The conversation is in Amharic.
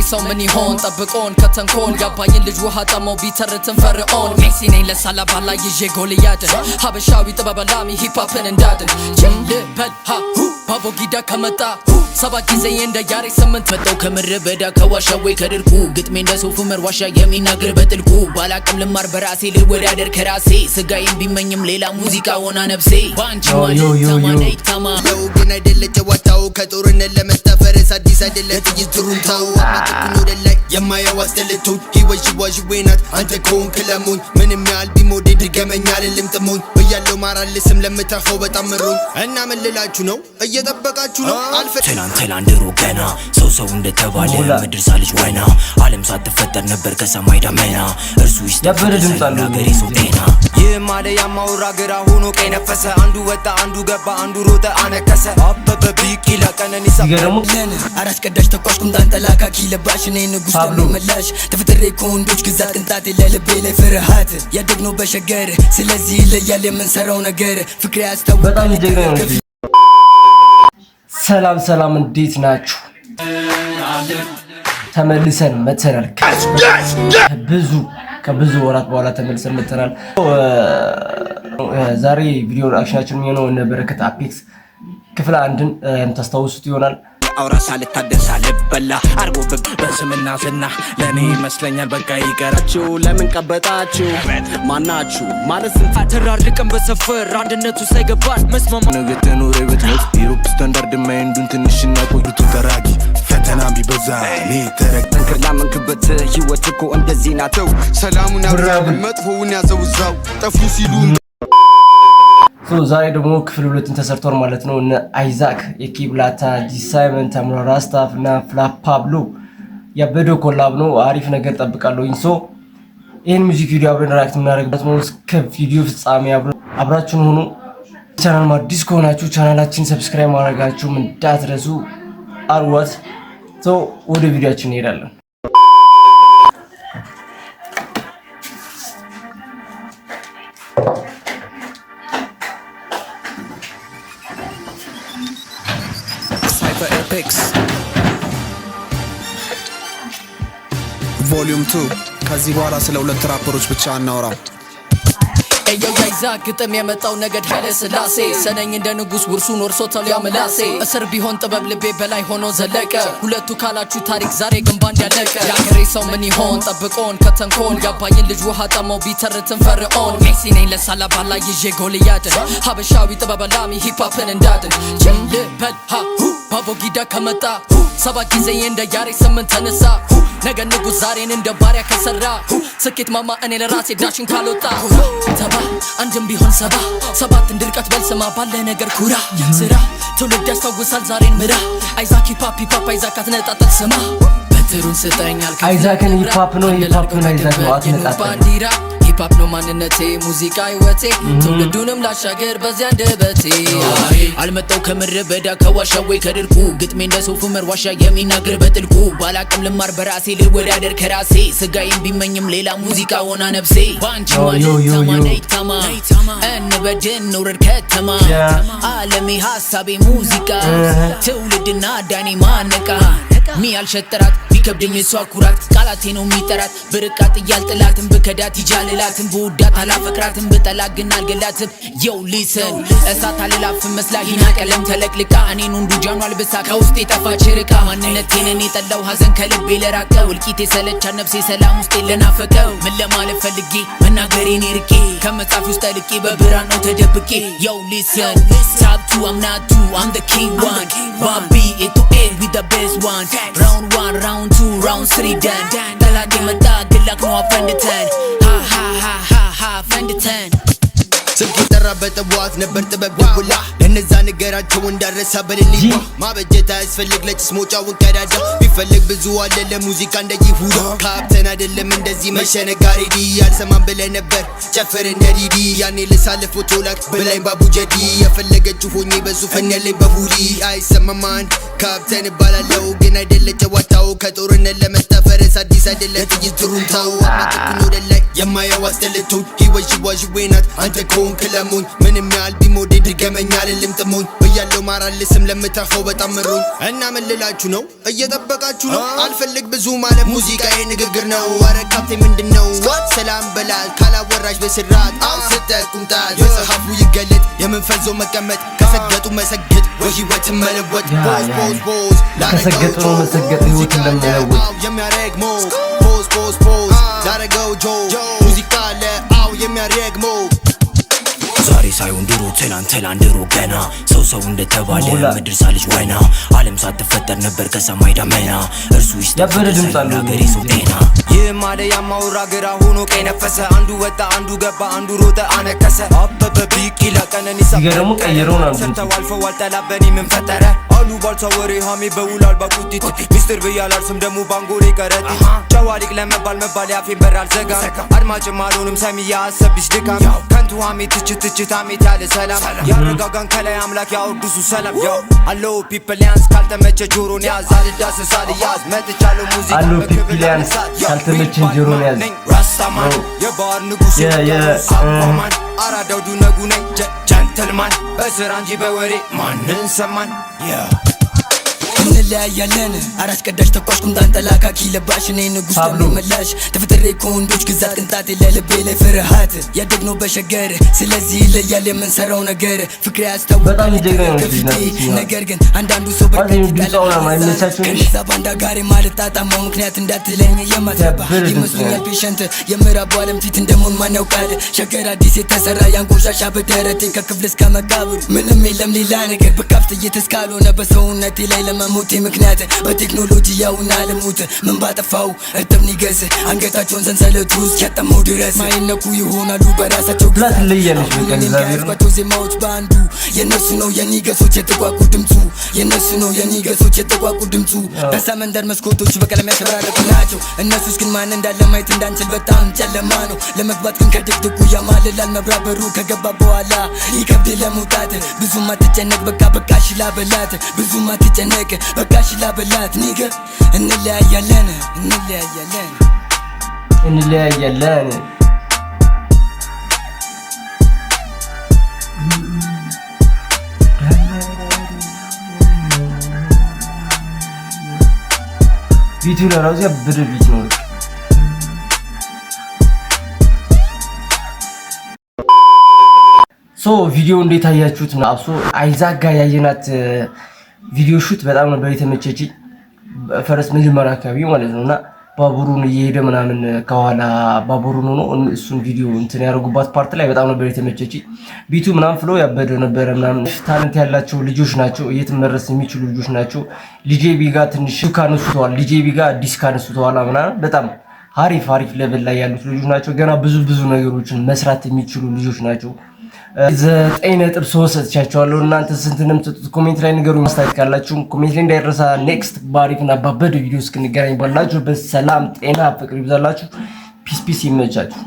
ሰው ምን ይሆን ጠብቆን ከተንኮን ያባይን ልጅ ውሃ ጠመው ቢተርትን ፈርዖን ሜሲ ነኝ ለሳላ ባላ ይዤ ጎልያድን ሀበሻዊ ጥበበላሚ ሂፓፕን እንዳድን ችልበል ባቦ ጊዳ ከመጣ ሰባት ጊዜ እንደ ያሬ ስምንት መጣው ከምድረ በዳ ከዋሻ ወይ ከድርቁ ግጥሜ እንደ ሶፍ ዑመር ዋሻ የሚናገር በጥልቁ ባላቅም ልማር በራሴ ልወዳደር ከራሴ ስጋዬን ቢመኝም ሌላ ሙዚቃ ሆና ነፍሴ ባንቺ ማለት ተማነይ ተማው ግን አይደለ ጨዋታው ከጦርነት ለመስተፈር አዲስ አይደለ ጥይት ትሩንታው አማጥኩኝ ወደ ላይ የማየው አስተልቶ ህይወት ሽዋሽዌናት አንተ ኮን ክለሙኝ ምንም ያህል ቢሞዴ ድገመኛል ልምጥሙኝ በያለው ማራልስም ለምታፈው በጣም ምሩኝ እና ምን ልላችሁ ነው እየጠበቃችሁ ነው አልፈ ትላንድሮ ገና ሰው እንደተባለ ምድር ሳልጅ ወይና ዓለም ሳትፈጠር ነበር ከሰማይ ደመና እርሱ ይስተፈጠር ነገሬ ሰው ጤና የማለ ያማውራ ግራ ሆኖ ቀይ ነፈሰ አንዱ ወጣ አንዱ ገባ አንዱ ሮጠ አነከሰ አበበ ቢቂላ ቀነኒሳ አራስ ቀዳሽ ተቋሽኩም ታንተላካኪ ለባሽ ነኝ ንጉስ ተመላሽ ተፈጥሬ ኮንዶች ግዛት ቅንጣት ለልቤ ላይ ፍርሃት ያደግነው በሸገር ስለዚህ ለያለ የምንሰራው ነገር ፍቅር ያስተው በጣም ይደግናል። ሰላም እንዴት ናችሁ? ተመልሰን መተናል። ከብዙ ወራት በኋላ ተመልሰን መተናል። ዛሬ ቪዲዮ ሪአክሽናችን የሚሆነው እነ በረከት አፔክስ ክፍል 1ን ታስታውሱት ይሆናል። አውራሳ ልታደሳ ልበላ አርጎ በስምና ዝና ለኔ ይመስለኛል በቃ ይቀራችሁ ለምን ቀበጣችሁ ማናችሁ ማለት ተራርቀን በሰፈር አንድነቱ ሳይገባን መስማማ ነገ ተኖሬ በትሞት ዩሮፕ ስታንዳርድ ማይንዱን ትንሽና ቆይቱ ተራጊ ፈተና ቢበዛ እኔ ተረክተን ላመንክበት ህይወት እኮ እንደዚህ ናተው ሰላሙን ያብዛው መጥፎውን ያዘውዛው ጠፉ ሲሉ ዛሬ ደግሞ ክፍል 2ን ተሰርቷል ማለት ነው። እነ አይዛክ የኪብላታ ዲሳይመንት አምሮ ራስታፍ እና ፍላፕ ፓብሎ ያበደ ኮላብ ነው። አሪፍ ነገር ጠብቃለሁ። ይሄን ሙዚክ ቪዲዮ አብረን ሪአክት እናደርግበት ነው። እስከ ቪዲዮ ፍጻሜ አብራችሁን ሆኑ። ቻናል አዲስ ከሆናችሁ ቻናላችን ሰብስክራይብ ማድረጋችሁ እንዳትረሱ። አርዋት ወደ ቪዲዮአችን እንሄዳለን። ቮሊዩም 2 ከዚህ በኋላ ስለ ሁለት ራፐሮች ብቻ አናወራም። አይዛክ ግጥም የመጣው ነገድ ኃይለ ሥላሴ ሰነኝ እንደ ንጉስ ውርሱን ወርሶታል ያምላሴ እስር ቢሆን ጥበብ ልቤ በላይ ሆኖ ዘለቀ ሁለቱ ካላችሁ ታሪክ ዛሬ ግን ባንድ ያለቀ ያገሬ ሰው ምን ይሆን ጠብቆን ከተንኮን ያባይን ልጅ ውሃ ጠመው ቢተርትን ፈርዖን ሜሲ ነኝ ለሳላ ባላ ይዤ ጎልያድን ሀበሻዊ ጥበበላሚ ሂፓፕን እንዳድን ችልበል ባቦ ጊዳ ከመጣ ሰባት ጊዜ እንደ ያሬ ስምንት ተነሳ ነገ ንጉስ ዛሬን እንደ ባሪያ ከሰራ ስኬት ማማ እኔ ለራሴ ዳሽን ካልወጣ ተባ አንድም ቢሆን ሰባት እንድርቀት በልስማ ባለ ነገር ኩራ ስራ ትውልድ ያስታውሳል ዛሬን ምራ አይዛክ ሂፓፕ አይዛክ አትነጣጠል ስማ በትሩን ስጠኛል አይዛክን ሂፓፕ ነው አይዛክ ነው አትነጣጠል ሂፓፕ ነው ማንነቴ ሙዚቃ ህይወቴ ትውልዱንም ላሻገር በዚያ እንደበቴ አልመጣው ከምድረ በዳ ከዋሻ ወይ ከድርቁ ግጥሜ እንደ ሶፍ ዑመር ዋሻ የሚናገር በጥልቁ ባላቅም ልማር በራሴ ልወዳደር ከራሴ ስጋዬን ቢመኝም ሌላ ሙዚቃ ሆና ነፍሴ ባንቺ ማለት ተማነይ ተማ እንበድን ኑረድ ከተማ ዓለሜ ሀሳቤ ሙዚቃ ትውልድና ዳኔ ማነቃ ሚያልሸጠራት ቢከብደኝ እሷ ኩራት ቃላቴ ነው የሚጠራት ብርቃት እያልጥላትም ብከዳት ይጃልላትም በውዳት አላፈቅራትም ብጠላት ግን አልገላትም የው ሊስን እሳት አልላፍም መስላሂና ቀለም ተለቅልቃ እኔን ወንዱ ጃኗ አልብሳ ከውስጤ ጠፋች ርቃ ማንነቴን እኔ ጠላው ሀዘን ከልቤ ለራቀው እልቂት የሰለቻት ነፍሴ ሰላም ውስጤ ለናፈቀው ምን ለማለት ፈልጌ መናገሬን ርቄ ከመጽሐፍ ውስጥ ጠልቄ በብርሃን ነው ተደብቄ የው ሊስን ታፕ ቱ I'm not two I'm the king one Bobby A to A with the best one Round 1 round 2 round 3 done ጠላቴ መጣ ግላክ ነው አፈንድተን ha ፈንድተን ስልክ የጠራበት ጠዋት ነበር ጥበብ ደውላ ለነዛ ነገራቸው እንዳረሳ በልልኝ ማበጀት አያስፈልግ ለጭስ ሞጫውን ቀዳዳ ቢፈልግ ብዙ አለ ለሙዚቃ እንደ ይሁዳ ካፕተን አይደለም እንደዚህ መሸነጋሪ ዲ ያልሰማን ብለህ ነበር ጨፍር እንደ ዲዲ ያኔ ልሳልፍ ፎቶላክ በላይ ባቡጀዲ የፈለገችው ሆኜ በዙፈን ያለኝ በቡሊ አይሰማማን ካፕተን እባላለሁ ግን አይደለ ጨዋታው ከጦርነት ለመስተፈር አዲስ አይደለ ጥይት ትሩንታው አማጥኩኝ ወደ ላይ የማየው አስጠልቶኝ ህይወት ዥዋዥዌ ናት አንተ ከሆንክ ለሞኝ ምንም ያህል ቢሞዴ ድገመኛ ልልም ጥሞኝ ብያለው ማራልስም ለምታፈው በጣም ምሮኝ እና ምን ልላችሁ ነው እየጠበቃችሁ ነው አልፈልግ ብዙ ማለት ሙዚቃዬ ንግግር ነው ኧረ ካፕቴ ምንድነው ሰላም በላል ካላወራሽ በስራት አው ስተቁምጣት መጽሐፉ ይገለጥ የምንፈዞ መቀመጥ ከሰገጡ መሰገጥ ወህይወት መለወጥ ፖዝ ከሰገጡ መሰገጥ ህይወት እንደመለወጥ የሚያረግ ፖዝ ላረገው ጆ ሙዚቃ አለ አው የሚያረግ ዛሬ ሳይሆን ድሮ ትላንት ድሮ ገና ሰው እንደተባለ ምድር ሳልሽ ወና ዓለም ሳትፈጠር ነበር ከሰማይ ደመና እርሱ ይስተፈር ሀገሬ ሰው ጤና ይህ ማለ ያማውራ ግራ ሆኖ ቀይ ነፈሰ አንዱ ወጣ አንዱ ገባ አንዱ ሮጠ አነከሰ አበበ ቢቂላ ቀነኒሳ ይገርሙ ቀየረው ነው ተዋልፈው አልጠላበኒ ምን ፈጠረ አሉ ባልተወሬ ሃሜ በውላል ባቁጢት ሚስጥር ብያላል ስም ደሙ ባንጎሬ ቀረጥ ጨዋሊቅ ለመባል መባል ያፌን በራል ዘጋ አድማጭም አልሆንም ሰሚ ያሰብሽ ድካም ከንቱ ሃሜ ትችት ሃሜት ያለ ሰላም ያረጋጋን ከላይ አምላክ ያወድሱ ሰላም ያው አለው ፒፕሊያንስ ካልተመቸ ጆሮን ያዝ አልዳሰሳል ያዝ መጥቻለሁ ሙዚቃ አለው ፒፕሊያንስ ካልተመቸ ጆሮን ያዝ ራስታማን የባር ንጉስ የሳማን አራዳው ዱነጉ ነኝ ጀንተልማን በስራ እንጂ በወሬ ማንን ሰማን እንለያያለን አራስ ቀዳሽ ተኳሽ ቁምጣን ተላካኪ ለባሽ እኔ ንጉስ ለሚመላሽ ተፈጥሬ ከወንዶች ግዛት ቅንጣት ለልቤ ላይ ፍርሃት ያደግነው በሸገር ስለዚህ ይለያል የምንሰራው ነገር ፍቅሬ ያስታውቃል ነገር ግን አንዳንዱ ሰው ከነዛ ባንዳ ጋር ማልጣጣማው ምክንያት እንዳትለኝ የማትረባ ይመስሉኛል ፔሸንት የምዕራቡ ዓለም ፊት እንደመሆን ማን ያውቃል ሸገር አዲስ የተሰራ ያንቆሻሻ በደረቴ ከክፍል እስከ መቃብር ምንም የለም ሌላ ነገር በካፍት እየተስካልሆነ በሰውነቴ ላይ ለመሞቴ ምክንያት በቴክኖሎጂ ያውና ልሙት ምን ባጠፋው እርጥብ ንገስ አንገታቸውን ሰንሰለቱ እስኪያጠመው ድረስ ማይነኩ ይሆናሉ በራሳቸው ግዛት ለየነሽ በእግዚአብሔር ዜማዎች በአንዱ የነሱ ነው የኒገሶች የተቋቁ ድምፁ የነሱ ነው የኒገሶች የተቋቁ ድምፁ በሰመንደር መስኮቶቹ በቀለም ያሸበራረቁ ናቸው እነሱስ ግን ማን እንዳለ ማየት እንዳንችል በጣም ጨለማ ነው ለመግባት ግን ከድቅድቁ ያማልላል መብራት በሩ ከገባ በኋላ ይከብድ ለመውጣት ብዙም አትጨነቅ በቃ ሽላ በላት ብዙም አትጨነቅ በቃ ሽላ በላት ኒገ እንለያያለን ቢቱ ለራሱ ያብር ቢት ነው ቪዲዮ እንዴት አያችሁት? አብሶ አይዛክ ጋር ያየናት ቪዲዮ ሹት በጣም ነበር የተመቸችኝ። ፈረስ መጀመሪያ አካባቢ ማለት ነውና ባቡሩን እየሄደ ምናምን ከኋላ ባቡሩን ሆኖ እሱን ቪዲዮ እንትን ያደርጉባት ፓርት ላይ በጣም ነበር የተመቸችኝ። ቢቱ ምናምን ፍሎ ያበደ ነበር ምናምን ታለንት ያላቸው ልጆች ናቸው፣ እየተመረስ የሚችሉ ልጆች ናቸው። ሊጄቢ ጋር ትንሽ ካነሱተዋል፣ ሊጄቢ ጋር አዲስ ካነሱተዋል ምናምን በጣም አሪፍ ሌቭል ላይ ያሉት ልጆች ናቸው። ገና ብዙ ነገሮችን መስራት የሚችሉ ልጆች ናቸው። 9.3 ሰጥቻቸዋለሁ። እናንተ ስንት ነው የምትሰጡት? ኮሜንት ላይ ንገሩኝ። ማስተካከል ካላችሁ ኮሜንት ላይ እንዳይረሳ። ኔክስት ባሪክና ባበደ ቪዲዮ እስክንገናኝ ባላችሁበት ሰላም፣ ጤና፣ ፍቅር ይብዛላችሁ። ፒስ ይመቻችሁ።